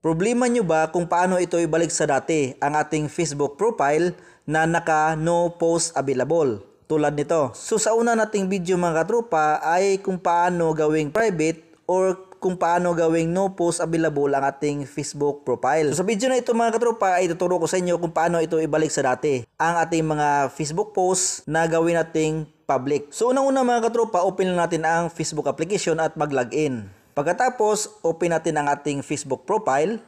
Problema nyo ba kung paano ito ibalik sa dati ang ating Facebook profile na naka no post available? Tulad nito. So sa una nating video mga katropa ay kung paano gawing private or kung paano gawing no post available ang ating Facebook profile. So sa video na ito mga katropa ay tuturo ko sa inyo kung paano ito ibalik sa dati ang ating mga Facebook post na gawin nating public. So unang-una mga katropa, open lang natin ang Facebook application at mag-login. Pagkatapos, open natin ang ating Facebook profile.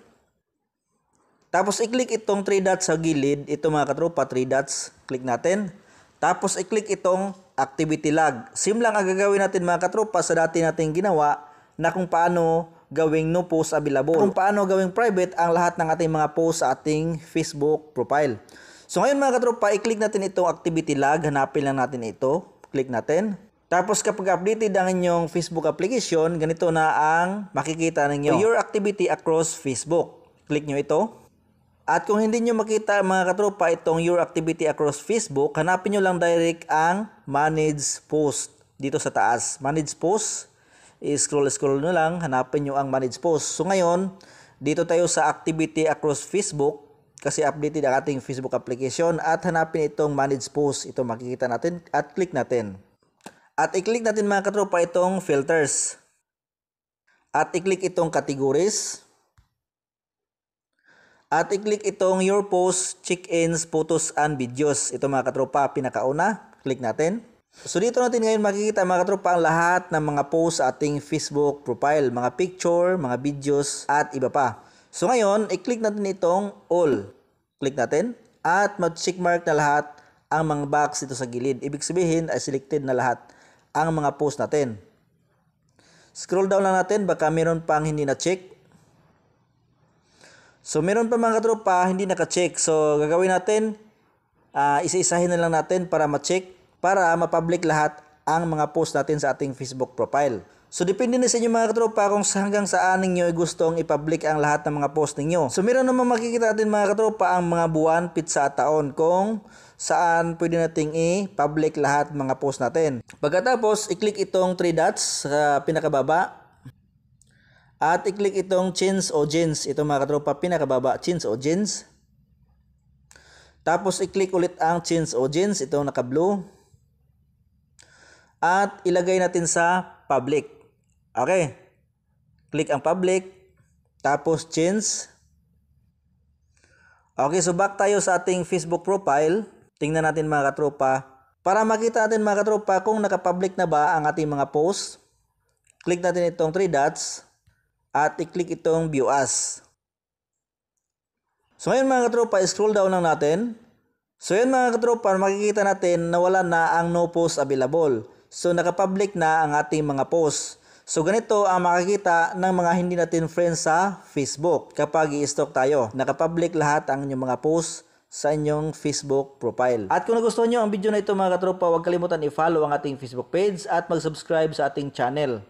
Tapos, i-click itong 3 dots sa gilid. Ito mga katropa, 3 dots. Click natin. Tapos, i-click itong activity log. Same lang ang gagawin natin mga katropa sa dati nating ginawa na kung paano gawing no post available. Kung paano gawing private ang lahat ng ating mga post sa ating Facebook profile. So, ngayon mga katropa, i-click natin itong activity log. Hanapin lang natin ito. Click natin. Tapos kapag updated ang inyong Facebook application, ganito na ang makikita ninyo. Your activity across Facebook. Click nyo ito. At kung hindi nyo makita mga katropa itong your activity across Facebook, hanapin nyo lang direct ang manage post dito sa taas. Manage post. I-scroll nyo lang, hanapin nyo ang manage post. So ngayon, dito tayo sa activity across Facebook kasi updated ang ating Facebook application at hanapin itong manage post. Ito makikita natin at click natin. At i-click natin mga katropa itong filters. At i-click itong categories. At i-click itong your posts, check-ins, photos, and videos. Ito mga katropa, pinakauna. Click natin. So dito natin ngayon makikita mga katropa ang lahat ng mga posts sa ating Facebook profile. Mga picture, mga videos, at iba pa. So ngayon, i-click natin itong all. Click natin. At mag-checkmark na lahat ang mga box dito sa gilid. Ibig sabihin ay selected na lahat ang mga post natin. Scroll down lang natin, baka meron pang hindi na-check. So meron pa mga katropa hindi naka-check. So gagawin natin, isa-isahin na lang natin para ma-check, para ma-public lahat ang mga post natin sa ating Facebook profile. So depende na sa inyo mga katropa kung hanggang saan ninyo gustong i-public ang lahat ng mga post ninyo. So meron naman makikita natin mga katropa ang mga buwan, pitsa at taon kung saan pwede nating i-public lahat mga post natin. Pagkatapos, i-click itong 3 dots sa pinakababa. At i-click itong change audience. Ito mga katropa, pinakababa, change audience. Tapos, i-click ulit ang change audience. Ito naka-blue. At ilagay natin sa public. Okay. Click ang public. Tapos, change. Okay, so back tayo sa ating Facebook profile. Tingnan natin mga katropa. Para makita natin mga katropa kung nakapublic na ba ang ating mga post, click natin itong 3 dots at i-click itong view as. So ngayon mga katropa, scroll down lang natin. So yun mga katropa, makikita natin na wala na ang no post available. So nakapublic na ang ating mga post. So ganito ang makikita ng mga hindi natin friends sa Facebook kapag i-stalk tayo. Nakapublic lahat ang inyong mga post sa inyong Facebook profile. At kung nagustuhan nyo ang video na ito mga katropa, huwag kalimutan i-follow ang ating Facebook page at mag-subscribe sa ating channel.